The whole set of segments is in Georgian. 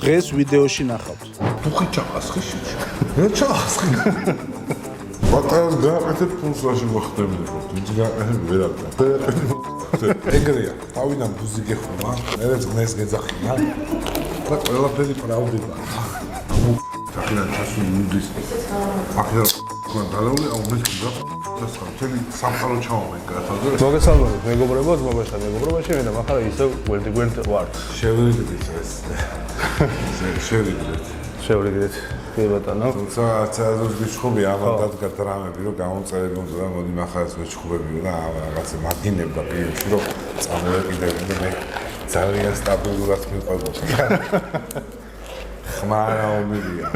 დღეს ვიდეოში ნახავთ. დუხი ჩაყასხი შიში. რა ჩაყასხი? ბატონს გააკეთებ ფულსაში მოხდებოდა. ვინც გააკეთებ ვერ აღდგა. ეგრეა. თავიდან ბუზი გეხუმა, მერე ძმეს გეძახიან. და ყველაფერი პრავდება. თახიდან ჩასული მუდის. ახლა განდალეული აუმეს და თელი სამყარო ჩავამეკრათა. მოგესალმებით, მეგობრებო, ძმობასთან მეგობრობაში, მე და მახარა ისევ გვერდ ვარ. შევერიგდით ეს. შევერიგდით. კი ბატონო. თუმცა ცალოს გიჩხუბი ამან დადგა დრამები, რომ გამომწერები უნდა და მოდი მახარას ვეჩხუბები და რაღაცა მაგინებდა პირში, რომ წამოვეკიდები და მე ძალიან სტაბილურად მიყვებოდა. ხმარა ომილია.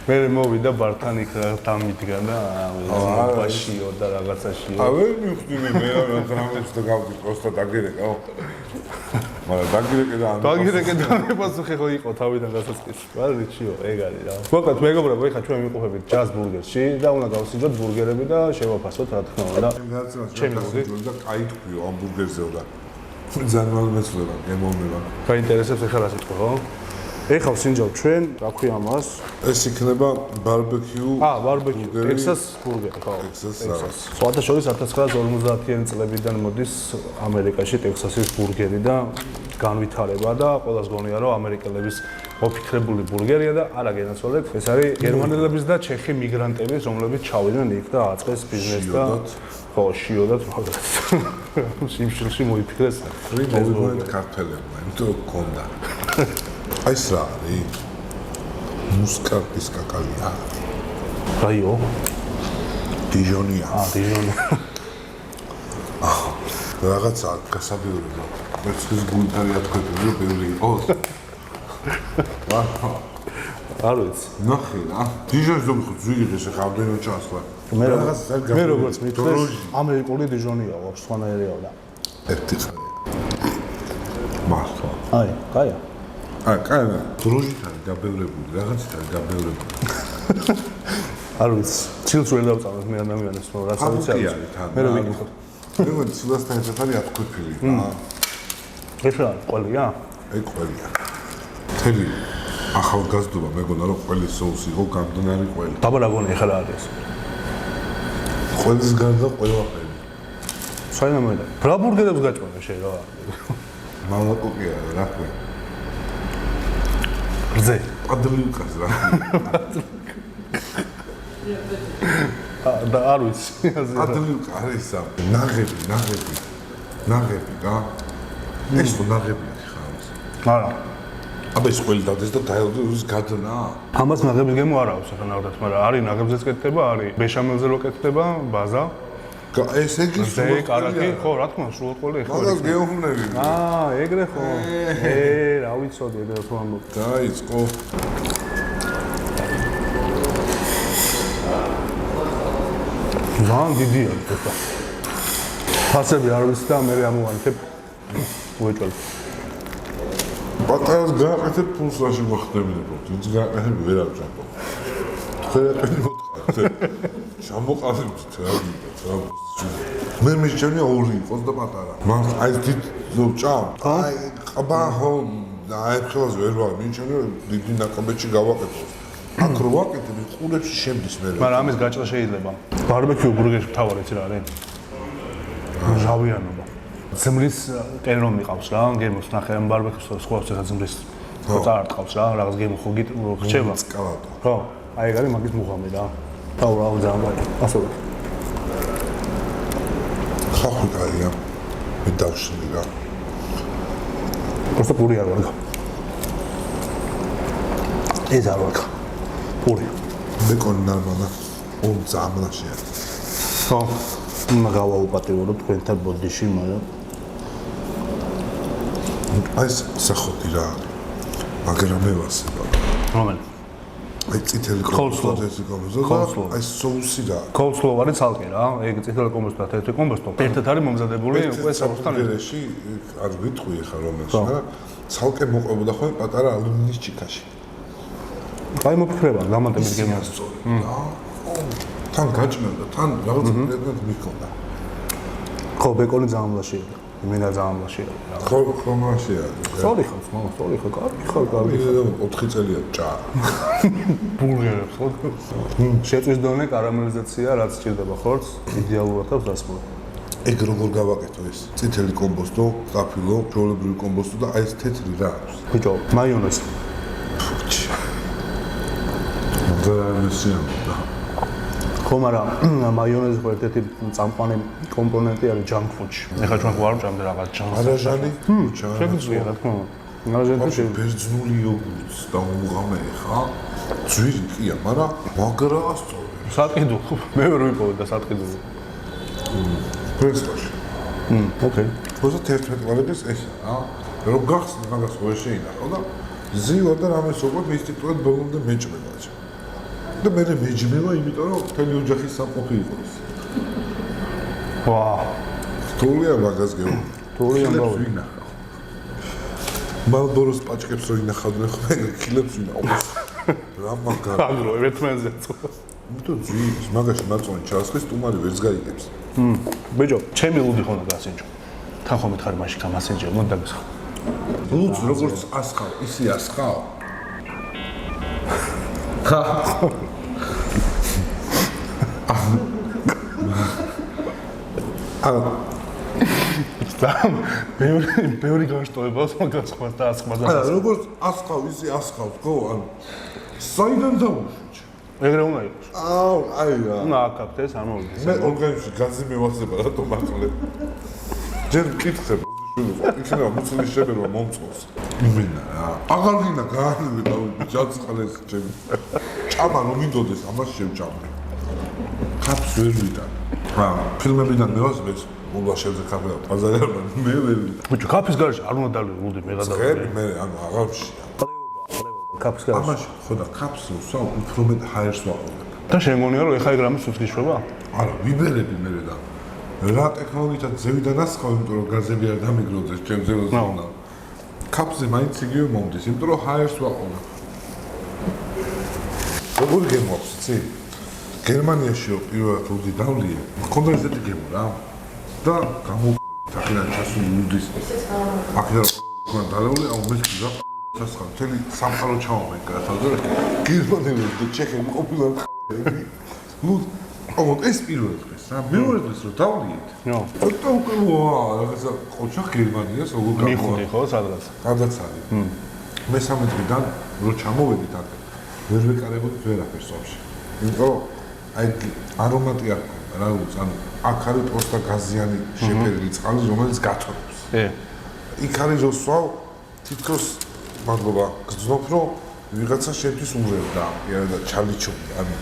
მე მოვიდა ბართან იქ დამიდგა და ბაშიო და რაღაცაშიო. ვერ მივხვდი მე დრამებს და გავდი პროსტა დაგირეკა. მაგრამ დაგირეკე და მეპასუხე ხო იყო თავიდან გასაწყისი. მაგრამ რიჩიო, ეგ არის რა. მოკლედ მეგობრებო, ეხლა ჩვენ მივყოფებით ჯაზ ბურგერში და უნდა გავსიჯოთ ბურგერები და შევაფასოთ რა თქმა უნდა. ჩემი მოდი და კაი თქვიო ამ ბურგერზეო და ძალიან მეცლება, გემოვნება. გაინტერესებს ეხლა რა სიტყვა, ხო? ეხლა ვსინჯავ ჩვენ, რა ქვია ამას? ეს იქნება ბარბეკიუ. ბარბეკიუ, ტექსას ბურგერი, ხო. ტექსას. სხვათა შორის 1950-იანი წლებიდან მოდის ამერიკაში ტექსასის ბურგერი და განვითარება და ყველას გონია რომ ამერიკელების მოფიქრებული ბურგერია და არა გენაცვალეთ, ეს არის გერმანელების და ჩეხი მიგრანტების, რომლებიც ჩავიდნენ იქ და აწყეს ბიზნესს და ხო, შიოდათ მაგას. სიმშილში მოიფიქრეს ეს ბურგერი ქართველებმა, იმიტომ რომ გქონდა. აი ეს რა არის? მუსკატის კაკალია. რაიო? დიჟონია. დიჟონი. რაღაცა გასაბიურება. ერთხელ გულთარი ათქვები, რომ ბევრი იყოს. არ ვიცი. ნახე რა. დიჟონს რომ ზვიგდე შეხავდენო ჩასვლა. მე როგორც მითხრეს, ამერიკული დიჟონია, ვაფშე სხვანაირია და. ერთი ხარ. მართლა. აი, კაია. კაი, დროჟით არის გაბევრებული, რაღაცით არის გაბევრებული. არ ვიცი, ცილს ვერ დავწამებ მე ადამიანებს, რომ რაც არ ვიცი. მე რომ ვიგიხოთ. მე მოდი ცილასთან ერთად არის ათქვეფილი. ეს რა, ყველია? ეგ ყველია. თელი ახალგაზრდობა მეგონა რომ ყველის соуს იყო გამდნარი ყველი. დაბა რა გონი ახლა არის? ყველის გარდა ყველაფერი. საერთოდ მოიდა. რა ბურგერებს გაჭმევ შე რა? მამაკოკია რა ქვია? რძე. პადლიკას რა. და არ ვიცი. პადლიკა არის სამ. ნაღები რა. ეს ხო ნაღებია ხავს. არა. აბა ეს ყველი დადეს და დაელოდოს გადნა. ამას ნაღების გემო არ აქვს ახლა ნახოთ, მაგრამ არის ნაღებზეც კეთდება, არის ბეშამელზე რო კეთდება, ბაზა. ეს ეგ ის კარაკი, ხო, რა თქმა უნდა, სრულად ყველი ეხლა. მაგას გეუბნები. ეგრე ხო. რა ვიცოდი ეგრე თუ ამბობ. დაიწყო. ძალიან დიდია ეს. ფასები არ ვიცი და მე ამოვანთებ. უეჭველი. ბატონს გააკეთებ ფულსაში მოხდებოდა. ვინც გააკეთებ ვერ აღჭამო. ხერები მოთხარ. ჩამოყალიბეთ რა გინდა. მე მისჩენია ორი იყოს და პატარა. მაგ აი დიდ ჭამ. აი ყბაჰო აი ხელს ვერ ვარ. მისჩენია დიდი ნაკაბეთში გავაკეთო. აქ რო ვაკეთებ ყურებში შემდის მე. მაგრამ ამის გაჭრა შეიძლება. ბარბეკიუ ბურგერში თავარიც რა არის? ჟავიანობა. ზმრის კენრო მიყავს რა, გემოს ნახე ამ ბარბეკიუს სხვა ცოტა ზმრის ხო წაარტყავს რა, რაღაც გემო ხო გიჭრება. სკალატო. ხო, აი ეგ არის მაგის მუღამი რა. თავ რა ძალიან ასოლა. ხახი კაია. მე დავშლი რა. просто პური არ ვარ. ეს არ ვარ. პური. მე კონნარმანა ом ზამლაშია. ხო. მაგავა უპატიურო თქვენთან ბოდიში, მაგრამ აი სახოთი რა. მაგრამ მე ვასება. რომელი? აი წითელი კომბოსტო და აი соуსი რა. კოლსლოვ არის ცალკე რა. ეგ წითელი კომბოსტო და თეთრი კომბოსტო. ერთად არის მომზადებული უკვე საუბრთან. ბურგერში არ ვიტყვი ხა რომელს, მაგრამ ცალკე მოყვებოდა ხოლმე პატარა ალუმინის ჭიქაში. აი მოფიქრება გამანტებით გემოს. თან გაჭმევდა, თან რაღაც პრედმეტ მიქონდა. ხო, ბეკონი ძალიან მლაშია. მინდა ძალიან ლაშია. ხო მაშია. სწორი ხარ, მამა, სწორი ხარ, კარგი ხარ. 4 წელია ჭა. ბურგერებს ხო? შეწვის დონე კარამელიზაცია, რაც სჭირდება ხორცს, იდეალურად აქვს დასმული. ეგ როგორ გავაკეთო ეს? წითელი კომბოსტო, ყაფილო, ჩვეულებრივი კომბოსტო და აი ეს თეთრი რა აქვს? ბიჭო, მაიონეზი. და ხო, მაგრამ მაიონეზი ხო ერთ-ერთი წამყვანი კომპონენტი არის junk food-ში. ეხლა ჩვენ გვარ ჭამდე რაღაც junk. არაჟანი? შეგვიძლია რა თქმა უნდა. არაჟანი ბერძნული იოგურტს და უღამე ხა? ძვირი ყია, მაგრამ მაგრაა სწორი. საკიდო, მე ვერ ვიპოვე და საკიდო. პრესტაში. ოკეი. 21 წლების ეს რა? რომ გახსნი მაგას ხო შეინახო და ზივა და რამე სოყოთ მისტიკურად ბოლომდე მეჭმება. და მე მეჯმება, იმიტომ რომ მთელი ოჯახი სამყოფი იყოს. ვა, თულია მაგას გეუბნები. თულია ამბავი. ვინახავ. მალბოროს პაჭკებს რო ინახავდნენ ხოლმე, ქილებს ვინახავ. რა მაგარი. აგრო ერთმანეთზე წო. იმიტომ ძვის მაგაში მაწონი ჩასხეს, სტუმარი ვერც გაიგებს. ბიჭო, ჩემი ლუდი ხონდა გასინჯო. თან ხომ მითხარი მაშინ გამასინჯე, მოდი დაგესხა. ლუდს როგორც ასხავ, ისე ასხავ. ხა. სამ ბევრი განშტოებავს მაგას ხმას და ასხმას. არა, როგორც ასხავ, ისე ასხავ, ხო? ანუ საიდან დავუშვი? ეგრე უნდა იყოს. აი რა. უნდა აკაპთ ეს ამოვიდეს. მე ორგანიზმში განძი მევასება რა თო მართლებ. ჯერ მკითხებ, იქნება მუცლის შებერვა მომწონს. იმენა რა. აღარ გინდა გაანები და ჯაწყალეს ჩემი. ჭამა რომ მინდოდეს, ამას შევჭამე. ხაფს ვერ ვიტან. რა, ფილმებიდან მევასებებს ულაშებზე კაფეა ბაზარებად მე ვერ ვიტან. ბიჭო, კაფის გარეშე არ უნდა დალევი ლუდი მე გადავიდე. ხები მე ანუ აღარ ვშია. კაფის გარეშე. ამაში ხო და კაფს ვსვამ უფრო მეტ ჰაერს ვაყოლებ. და შეგონია რომ ეხა ეგ რამე სულს გიშვება? არა, ვიბერები მე და რა ტექნოლოგიათა ზევიდან ასხავ, იმიტომ რომ გაზები არ დამიგროდეს ჩემ ზევზე უნდა. კაფზე მაინც იგივე მომდის, იმიტომ რომ ჰაერს ვაყოლებ. როგორ გემოაქვს, იცი? გერმანიაში პირველად ლუდი დავლია. მქონდა ესეთი გემო რა. და აქედან ჩასული ლუდის. აქედან მქონდა დალეული, აუ მე გზა სასხა მთელი სამყარო ჩავამენ გათავდა. გერმანელი და ჩეხები ყოფილან ლუდ აუ ეს პირველ დღეს რა მეორე დღეს რომ დავლიეთ. ნო. ცოტა უკვე რაღაცა ყოჩა გერმანიას როგორ მიხდი ხო სადღაც? გადაცალი. მესამე დღიდან რო ჩამოვედით აქ ვერ ვეკარებოდით ვერაფერს ვაფშე. იმიტომ რომ აი არომატი არ ქონდა რა უც ანუ აქ არის პროსტა გაზიანი შეფერილი წყალი რომელიც გაწონებს. იქ არის რომ სვავ თითქოს მადლობა გძნობ რომ ვიღაცა შენთვის უმრევდა და ჩალიჩობი ანუ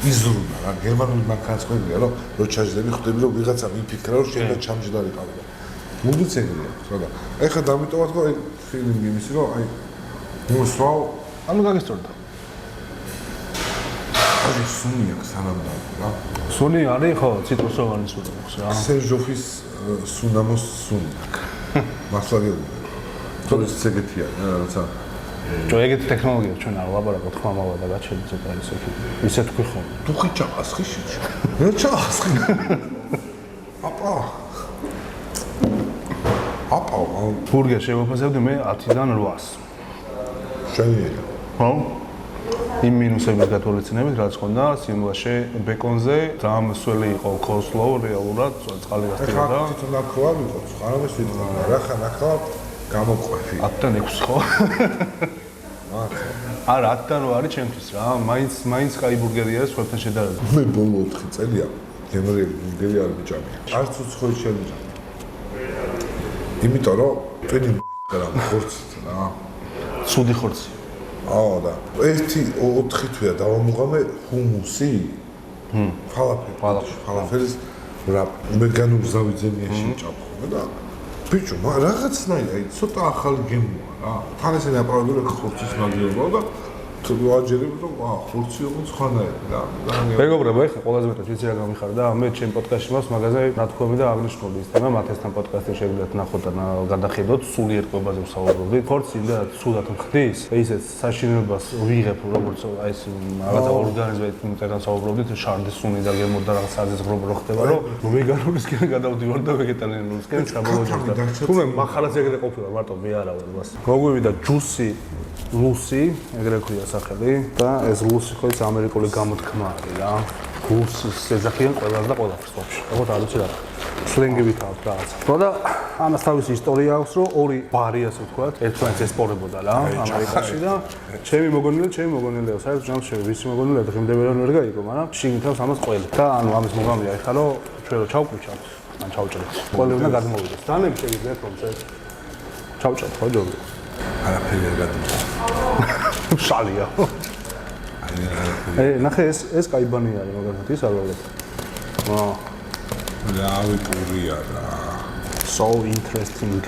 იზრუნდა რა გერმანული მანქანაცხებია რომ რო ჩაჟდები ხვდები რომ ვიღაცა მიფიქრა რომ შენ და ჩამჯდარი ყავდა. მუდიც ეგრეა ხო და ეხლა დამიტოვოთ რომ აი ფილმი იმისი რომ აი მოსვავ ანუ გაგისწორდა. აი სუნი აქვს სანამ რა. სუნი არის ხო ციტრუსოვანი სუნი აქვს რა. სერჟოფის სუნამოს სუნი აქვს. მართლა გეუბნები. თორეს ეგეთია რაღაცა. ჯო ეგეთი ტექნოლოგია ჩვენ არ ვლაპარაკობთ ხმა მავა და გაჩერდი ცოტა ისე თქვი ხომ. დუხი ჩაასხი შეჭი. რა ჩაასხი? აპა. აპა ბურგერ შევაფასებდი მე 10-დან 800. შეიძლება. ხო? იმ მინუსების გათვალისწინებით რაც ხონდა სიმლაშე ბეკონზე ძალიან მსველი იყო კოსლო რეალურად წყალი გასწრება და თვითონ ნახვა ვიყო ხარავის ვიტყვა რა ხა ნახვა გამოყვები 10-დან 6 ხო? არა 10-დან 8 არის ჩემთვის რა მაინც კაი ბურგერია სხვებთან შედარებით მე ბოლო 4 წელია გემრიელი ბურგერი არ ვიჭამე არც უცხოი შევიჭამე იმიტომ რომ ტვინი რა ხორცით რა ცუდი ხორცი აუ და ერთი 4 თვეა დავამუღამე ჰუმუსი ფალაფელის რა მეგანურზავიძემიაში ჭაფხო და ბიჭო რაღაცნაირად აი ცოტა ახალი გემოა რა თან ესე აპარატურა ხორცის მაგიობა და თუ აჯერებ რომ ხორცი ოღონდ სხვანაირი რა. მეგობრებო, ეხლა ყველაზე მეტად ვიცი რა გამიხარდა, მე ჩემ პოდკასტში მას მაგაზე რა თქვა და აღნიშნული ის თემა, მათესთან პოდკასტში შეგიძლიათ ნახოთ და გადახედოთ, სულიერ კვებაზე ვსაუბრობდით. ხორცი და სულად მხდის, ისეთ საშინელებას ვიღებ, როგორც აი ეს რაღაცა ორგანიზმით მტერან საუბრობდით, შარდის სუნი და გემოთ და რაღაც საზღვრობ რო ხდება, რომ ვეგანურისკენ გადავდივარ და ვეგეტარიანურისკენ საბოლოოდ და თუმცა მახარაზე ეგრე ყოფილა, მარტო მე არა ვარ მას. მოგვივიდა ჯუსი ლუსი, ეგრე ქვია სახელი და ეს ლუსი ხო ის ამერიკული გამოთქმა არის რა. ლუსის ეძახიან ყველას და ყველაფერს ვაფშე. ეგოთ არ ვიცი რა. სლენგებით აქვს რაღაცა. ხო და ამას თავისი ისტორია აქვს, რომ ორი ბარი ასე ვთქვათ, ერთმანეთს ესპორებოდა რა ამერიკაში და ჩემი მოგონილია, საერთოდ ჯამში ვიცი მოგონილია, დღემდე ვერ გაიგო, მაგრამ შიგნითავს ამას ყველი. და ანუ ამის მოგამია ეხლა რომ ჩვენ რო ჩავკვიჩავთ, ან ჩავჭრეთ. ყველი უნდა გადმოვიდეს. დანები შეგიძლიათ რომ ჩავჭრეთ ხო ჯობია. არაფერი არ გადმოვა. შალია. ნახე ეს კაიბანი არის მაგალითად ის არ ვაღებ. რავი პურია რა. So interesting.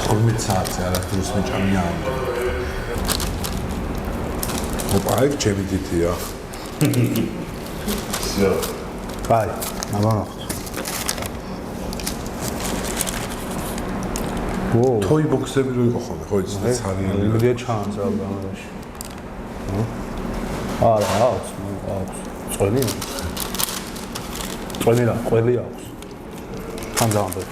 12 საათი არაფერს მეჭამია. ოპაი ჩემი თითია. სიო. აი, ამანახთ. თოი ბოქსები რო იყო ხოლმე, ხო იცი ცარიელი. იმედია ჩანს რა გამარაში. არა, აქვს. წვენი. წვენი რა, ყველი აქვს. თან დავამბობ.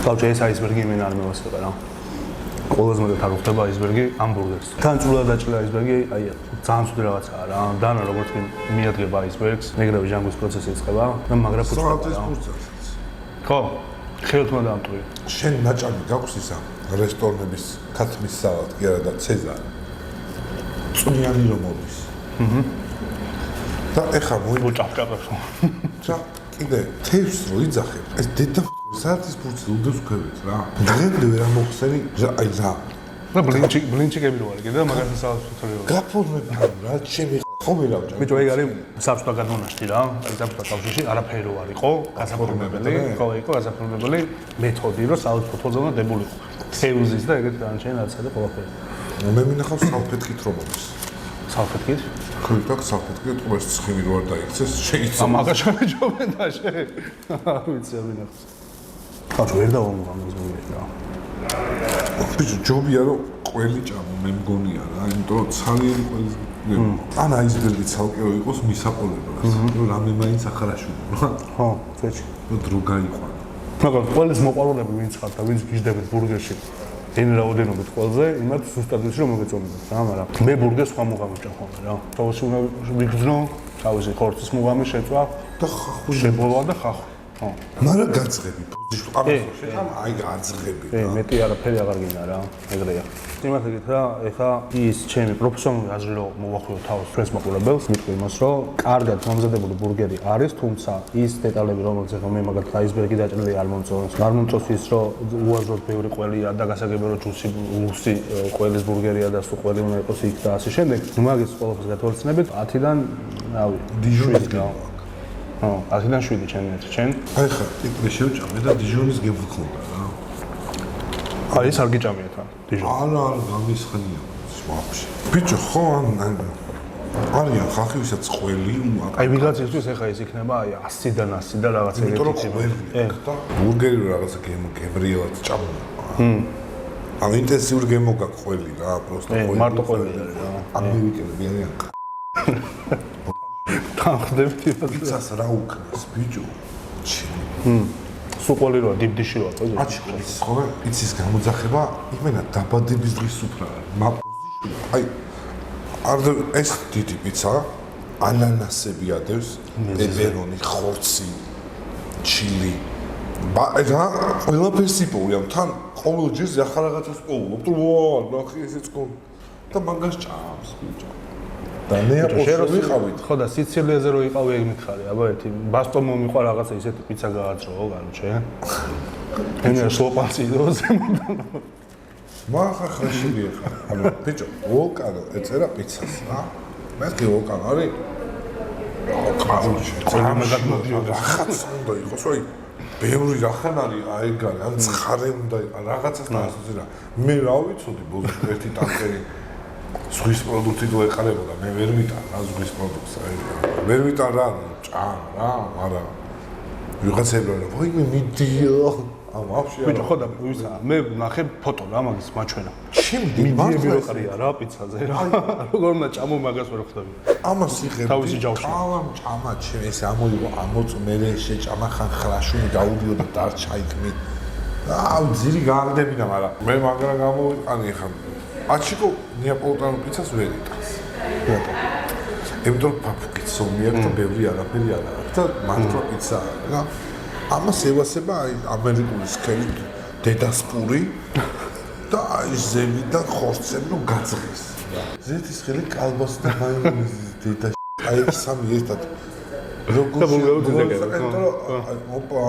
თავში ეს აისბერგი იმენ არ მევასება რა. ყველაზე მეტად არ უხდება აისბერგი ამბურგერს. თან წულად დაჭრილი აისბერგი, აი ძალიან ცუდი რაღაცაა რა. დანა როგორც კი მიადგება აისბერგს, მეგრები ჟანგვის პროცესი იწყება და მაგრა ფუჭდება. ხო, ხელთმა დამტვი. შენ ნაჭამი გაქვს ისა რესტორნების ქათმის სალატ, კი არა და ცეზარი. წვნიანი რომ მოდის. და ეხა მოიჭაფჭაფებს. და კიდე თევს რო იძახებ, ეს დედა საათის ფურცი უდევს ქვევით რა. დღემდე ვერ ამოხსენი, აი რა. და ბლინჩიკები რო არის, კიდე მაგალითად სალატს ფუცელი რო. გაფორმები რა ჩემი ხომი რა ვჭამ. ბიჭო, ეგ არის საბჭოთა გადმონაშთი რა. აი საბჭოთა კავშირში არაფერი რო არისო, გასაფორმებელი, ხო, იყო გასაფორმებელი მეთოდი, რომ სალატს ფუცელზე უნდა დებულიყო. თევზის და ეგეთ განჩენ რაღაცა და ყველაფერი. მე მინახავს სალფეტკით რომ მოდის. სალფეტკით? ხო, так სალფეტკით ყურს ცხიმი რო არ დაიქცეს, შეიძლება. მაგაშა მეჯობენ და შე. ვიცი არ მინახავს. ხაჭო ვერ დავამბობ ამას რა. ბიჭო, ჯობია რომ ყველი ჭამო, მე მგონია რა, იმიტომ რომ ცარიელი ყველი. ან აისბერგი ცალკე იყოს მისაყოლებლად, რომ რამე მაინც ახარაშულა. ხო, წეჩი. რომ დრო გაიყვანა. მაგრამ ყველის მოყვარულები ვინც ხართ და ვინც გიждდებით ბურგერში. ენ რაოდენობით ყველაზე იმათ ზუსტად ის რომ მოგეწონებათ რა, მაგრამ მე ბურგერს სხვა მოგამიჭა ხოლმე რა. თავისი უნდა ვიგრძნო, თავისი ხორცის მოგამი შეწვა და ხახუ შებოლა და ხახუ. ხო. მაგრამ გაძღები პოზიში. აი გაძღები. მეტი არაფერი აღარ გინდა რა, ეგრეა. იმათგით რა, ეხა ის ჩემი პროფესიონალური აზრი რომ მოვახვილო თავს ჩვენს მაყურებელს, მიტყვი იმას, რომ კარგად მომზადებული ბურგერი არის, თუმცა ის დეტალები, რომელიც ეხა მე მაგალითად აისბერგი დაჭრილი არ მომწონს. არ მომწონს ის, რომ უაზროდ ბევრი ყველია და გასაგებია რომ ჯუსი ლუსი ყველის ბურგერია და სულ ყველი უნდა იყოს იქ და ასე შემდეგ. მაგის ყველაფერს გათვალისწინებით 10-დან, რავი, დიჟონის გემო. ხო, 10-დან 7 ჩემი ერთი ჩემ. აი ხა, ტიპი შევჭამე და დიჟონის გემო ხონდა რა. აი ეს არ გიჭამია თან, დიჟონი. არა, გამისხნია. ვაფშე. ბიჭო, ხო ან არიან ხალხი ვისაც ყველი აი ვიღაცისთვის ეხა ის იქნება აი 100-დან 100 და რაღაც ეგეთი ტიპი. ბურგერი რაღაცა გემრიელად ჭამო. ან ინტენსიური გემო გაქვს ყველი რა, პროსტო ყველი. მარტო ყველი არის რა. ამერიკელები არიან. თანხდებით იცას რა უკნას ბიჭო. სულ ყველი როა დიბდიში როა ხო? აჩი ხო იცის გამოძახება იმენა დაბადების დღის სუფრა მაპოზიში. აი არ ეს დიდი პიცა ანანასები ადევს, პეპერონი, ხორცი, ჩილი. რა ყველაფერს იპოვია, თან ყოველ ჯერს ახალ რაღაცას პოვობ. ვა, ნახე ესეც გონ. და მაგას ჭამს ბიჭო. და მე ვიყავით. ხო და სიცილიაზე რო იყავი ეგ მითხარი, აბა ერთი ბასტო მომიყვა რაღაცა ისეთი პიცა გააძრო, განუჩე. მე სლოპანციდოს მაგა ხაშია ხა. ანუ ბიჭო, ვოლკანო ეწერა პიცას რა. მეთქი ვოლკანო არის. ყავში. ყველა მაგათ მოდიოდა. ხაც უნდა იყოს, აი. ბევრი რახან არის ეგ არის, ან ცხარე უნდა იყოს, რაღაცას დაასწრე რა. მე რა ვიცოდი ბოლოს ერთი ტანკერი ზღვის პროდუქტი თუ ეყარებოდა, მე ვერ ვიტან რა ზღვის პროდუქტს, ვერ ვიტან რა, ჭამ რა, არა. ვიღაცებია რა, ვაიმე მიდიო. ამ ვაფშე არა. ბიჭო, ხო და ვისა, მე ნახე ფოტო რა მაგის მაჩვენა. შემდი მიდიები რო ყრია რა პიცაზე რა. როგორ უნდა ჭამო მაგას ვერ ხვდები. ამას იღებდი. თავისი ჯავში. კალამ ჭამა ჩემ ეს ამოიღო ამოწმერე შეჭამა ხან ხრაშუნი დაუდიო და დარჩა იქნი. აუ ძირი გააგდებინა, მაგრამ მე მაგრა გამოვიყანი ხან. აჩიკო ნეაპოლიტანო პიცას ვერ იტანს. იმიტომ პაპუკიც სომი აქვს და ბევრი არაფერი არ აქვს და მართლა პიცა რა. ამას ევასება აი ამერიკული სქელი დედასპური და აი ზევიდან ხორცები ნუ გაძღის. ზეთის ხელი კალბასი და მაიონეზი დედა აი სამი ერთად. როგორ ოპა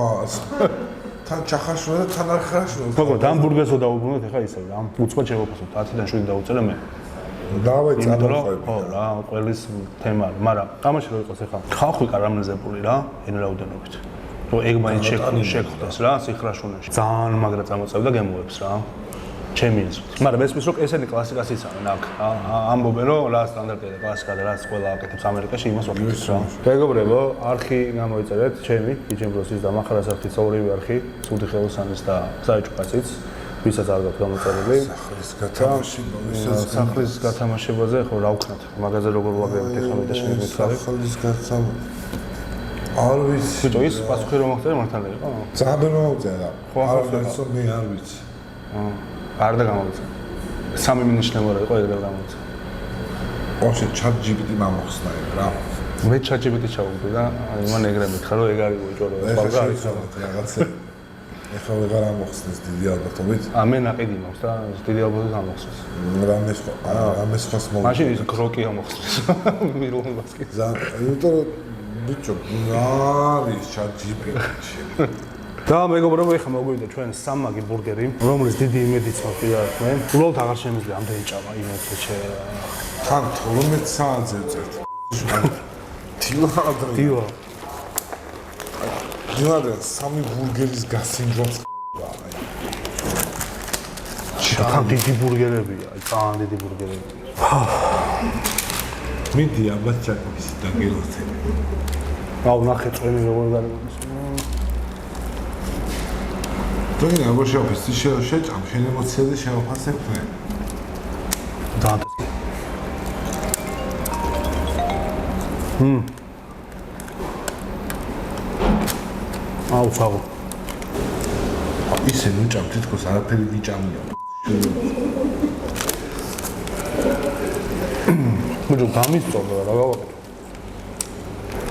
თან ჩახაშულა და თან არ ხაშულა. ხო, დამბურგერსო დაუბრუნოთ ახლა ისე რა. უცბად შევაფასოთ 10-დან 7 დაუწერე მე. დავაი წამოყვები. ხო რა, ყველის თემა, მაგრამ თამაში რო იყოს ახლა ხალხი კარამელიზებული რა, εν რაოდენობით. რომ ეგ მაინც შეხვდეს რა, სიხრაშუნაში. ძალიან მაგრა წამოწევდა გემოებს რა. ჩემი აზრით. მაგრამ ესმის რომ ესენი კლასიკას იცავენ აქ. ამბობენ რომ რა სტანდარტია და კლასიკა და რაც ყველა აკეთებს ამერიკაში, იმას ვაკეთებ რა. მეგობრებო, არხი გამოიწერეთ ჩემი, იჯემბროსის და მახარას არხის ორივე არხი, ცუდი ხელოსანის და საეჭვო კაცის, ვისაც არ გაქვთ გამოწერილი. სახლის გათამაშებაზე ხო რა ვქნათ? მაგაზე როგორ ვაგებთ ახლა მე და შენ მითხარით? სახლის გათამაშება არ ვიცი. ბიჭო, ის პასუხი რომ მოხდება მართალი იყო? ძალიან მოუწერა. არ ვიცი, მე არ ვიცი. არ და გამოიცა. 3 მინიშნებოდა იყო ეგრევე გამოიცა. ოშე chat GPT მომხსნა რა. მე chat GPT ჩავუდი და იმან ეგრევე მითხრა რომ ეგ არის ბიჭო რომ სხვა არის რაღაცა. ეხლა ვეღარ ამოხსნეს დიდი ალბათობით. მე ნაყიდი მაქვს და დიდი ალბათობით ამოხსნეს. რამე სხვას მოვიდა. მაშინ ის გროკი ამოხსნეს. მილონ ბასკეტ. იმიტომ ბიჭო, არის chat GPT-ში. და მეგობრებო, ეხლა მოგვიდა ჩვენ სამმაგი ბურგერი, რომლის დიდი იმედიც მაქვს ვიდრე უბრალოდ აღარ შემიძლია ამდენი ჭამა იმედზე თან 12 საათზე ვწერთ. დილა. დილადე 3 ბურგერის გასინჯვაც თან დიდი ბურგერებია, ძალიან დიდი ბურგერებია. მიდი აბა ჩაკვის და გელოცები. აუ ნახე წვენი როგორ გარემოს. თქო, აბა შევფის შეჭამ შენ ემოციაზე შევაფასებ მე. აუ ფაღო. ისე ნუჭამ თითქოს არაფერი ვიჭამია. მოძო დამისწორდა რა გავაკეთე.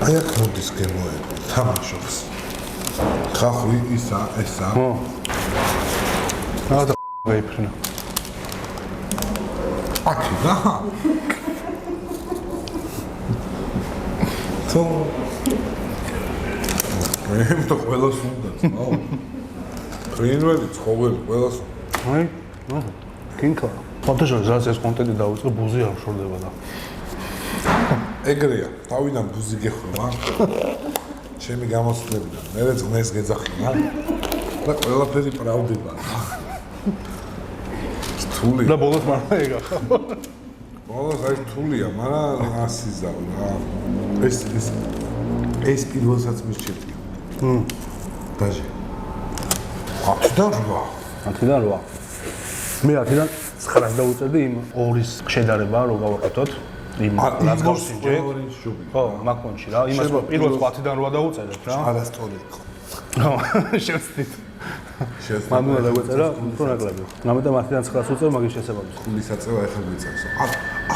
აი აქ მოდის გემოები, თამაშობს. ხახრი ისა ესა. რა და გაიფრინა. აკი რა. თო მე то ყველას უნდა წაო. ფრინველი ცხოველი ყველას. აი, ნუ კინკა. ფოტოშოპს რაც ეს კონტენტი დაუწყო ბუზი არ შორდება და. ეგრეა, თავიდან ბუზი გეხმა. ჩემი გამოსვლებიდან, მე ძნეს გეძახინა და ყველაფერი პრავდება. რთული. და ბოლოს მართლა ეგა ხო? ბოლოს აი რთულია, მაგრამ ასიზა რა. ეს პირველსაც მისჩერდი. დაჟე. 10-დან 8. 10-დან 8. მე 10-დან 9-ს დაუწერდი იმ ორის შედარება რო გავაკეთოთ. იმ რაც გავსინჯე. ხო, მაკონში რა. იმას პირველს 10-დან 8 დაუწერეთ რა. არასწორი იყო. ხო, შევწდით. მანულა დაგვეწერა, უფრო ნაკლები. ამიტომ 10-დან 9-ს უწევ მაგის შესაბამისად. ხულისაწევა ახლა გვიწევს.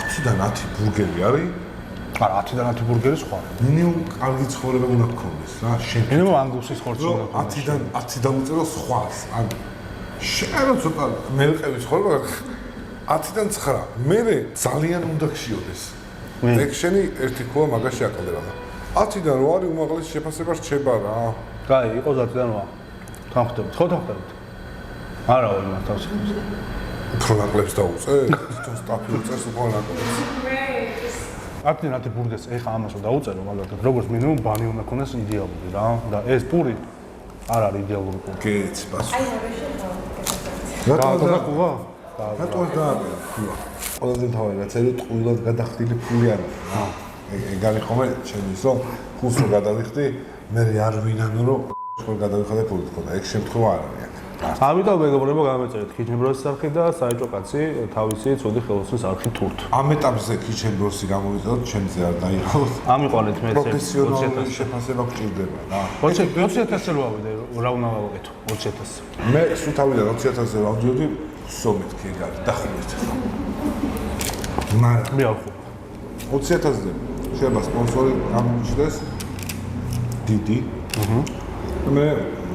10-დან 10 ბურგერი არის? არა, 10-დან 10 ბურგერი სხვა. მინიმუმ კარგი ცხოვრება უნდა გქონდეს რა, შენ. მინიმუმ ანგუსის ხორცი უნდა გქონდეს. 10-დან 10 დაუწერო სხვას. ან შენ ცოტა მელყევი ცხოვრება 10-დან 9. მე ძალიან უნდა გშიოდეს. ეგ შენი ერთი ქუა მაგაში აკლდება. 10-დან 8 არის უმაღლესი შეფასება რჩება რა. კაი, იყოს 10-დან 8. თანხმდებით, ხო თანხმდებით. არა, ორი მართავს. უფრო ნაკლებს დაუწე, თვითონ სტაფი უწეს უფრო ნაკლებს. 10-დან 10 ბურგერს ეხა ამას რომ დაუწერო მაგალითად, როგორც მინიმუმ ბანი უნდა ქონდეს იდეალური რა. და ეს პური არ არის იდეალური კურთი. გეც პასუხი. აი რა შეხვდა. გააკეთა ყუღა? რატო არ დააბერა ფულა? ყველაზე მთავარი რაც არის ტყუილად გადახდილი ფული არა. ეგ არის ხოლმე ჩემი ის რომ ფულს რო გადავიხდი, მე არ ვინანო რომ ხო გადავიხადე ფული თქო და ეგ შემთხვევა არ არის. ამიტომ მეგობრებო გამეწერეთ ქიჩემბროსის არხი და საერთო კაცი თავისი ცუდი ხელოსნის არხი თურთ. ამ ეტაპზე ქიჩემბროსი გამოვიწოდოთ, ჩემზე არ დაიღალოთ. ამიყვანეთ მე პროფესიონალური შეფასება გჭირდება რა. 20,000 რო ავიდე, რა უნდა გავაკეთო? 20,000. მე სულ თავიდან 20,000-ზე ვავდიოდი, სომეთ კი ეგ არის დახურეთ. მაგრამ მე არ ხო. 20,000-ზე შეიძლება სპონსორი გამიჩნდეს დიდი. მე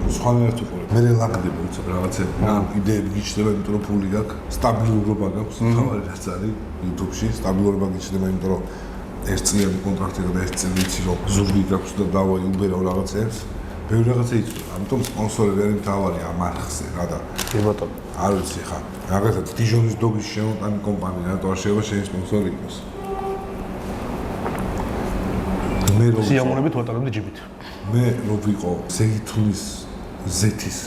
სხვანაირად ვიყურებ. მე ლაგდები უცებ რაღაცები, იდეები გიჩნდება, იმიტომ რომ ფული გაქვს, სტაბილურობა გაქვს, თავარი რაც არის YouTube-ში, სტაბილურობა გიჩნდება, იმიტომ რომ ერთწლიანი კონტრაქტი და ერთ წელი იცი რომ ზურგი გაქვს და დავაიუბერავ რაღაცებს. ბევრი რაღაცა იცოდა, ამიტომ სპონსორები არის მთავარი ამ არხზე, რა და კი ბატონო. არ ვიცი ხა, რაღაცა დიჟონის დოგის შემოტანი კომპანია, რატო არ შეიძლება შენი სპონსორი იყოს? მე რო სიამოვნებით ვატარებდი ჯიბით. მე რო ვიყო ზეითუნის ზეთის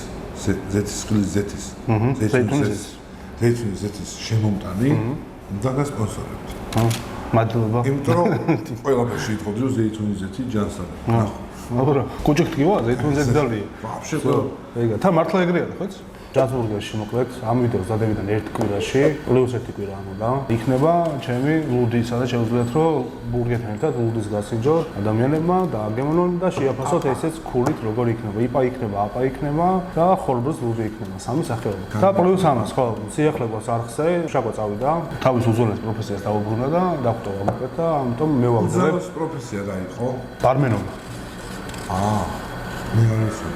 ზეთის შემომტანი და გასპონსორებდი. მადლობა. იმიტომ რომ ყველაფერში იტყოდი რომ ზეითუნის ზეთი ჯანსაღი. აბა, კუჭიქთქივა ზეითუნის ზეთი დალია. ვაფშე ეგა, თან მართლა ეგრეა, ხო? ჯანსბურგერში მოკლედ ამ ვიდეოს დადებიდან ერთ კვირაში, პლუს ერთი კვირა ამოდა. იქნება ჩემი ლუდი, სადაც შეუძლიათ რომ ბურგერთან ერთად ლუდის გასინჯო ადამიანებმა და აგემონონ და შეაფასოთ ესეც ქულით როგორ იქნება. იპა იქნება, აპა იქნება და ხორბლს ლუდი იქნება. სამი სახეობა. და პლუს ამას ხო, სიახლეების არხზე შაკო წავიდა, თავის უძველეს პროფესიას დაუბრუნდა და დაგვტოვა მოკლედ და ამიტომ მე ვაგზავნე. უძველეს პროფესია რა იყო? ბარმენობა. მე არ ვიცი.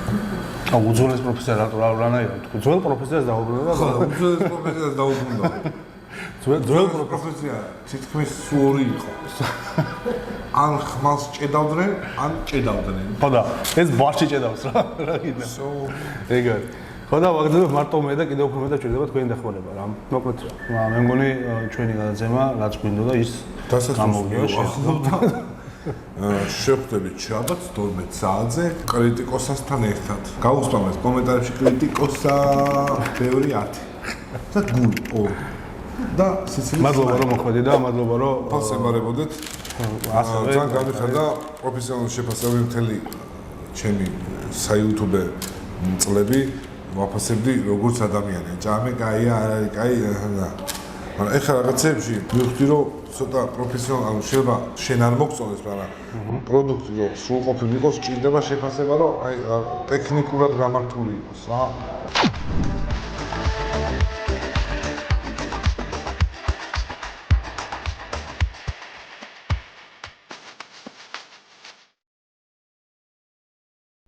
უძველეს პროფესია რანაირად თქვი? ძველ პროფესიას დაუბრუნდა და უძველეს პროფესიას დაუბრუნდა. ძველ პროფესია თითქმის სული იყო. ან ხმალს ჭედავდნენ, ან ჭედავდნენ. ხო და ეს ბარში ჭედავს რა კიდე. ეგ არის. ხო და ვაგზავნე მარტო მე და კიდევ უფრო მეტად ჭირდება თქვენი დახმარება რა. მოკლედ მე მგონი ჩვენი გადაცემა რაც გვინდოდა ის გამოვიდა შეხვდა. შეხვდებით შაბათს 12 საათზე კრიტიკოსასთან ერთად. გაუსპამეთ კომენტარებში კრიტიკოსა ბევრი 10 და გული 2 და სიცილი. მადლობა რომ მოხვედი და მადლობა რომ ფასს ემარებოდეთ. ასევე ძალიან გამიხარდა პროფესიონალური შეფასებები მთელი ჩემი საიუთუბე წლები ვაფასებდი როგორც ადამიანი. ჭამე კაია, არ არის კაი და მაგრამ ეხლა რაღაცებში მივხვდი რომ ცოტა პროფესიონალი შეიძლება შენ არ მოგწონდეს, მაგრამ პროდუქტი რომ სრულყოფილი იყოს, ჭირდება შეფასება, რომ აი ტექნიკურად გამართული იყოს რა.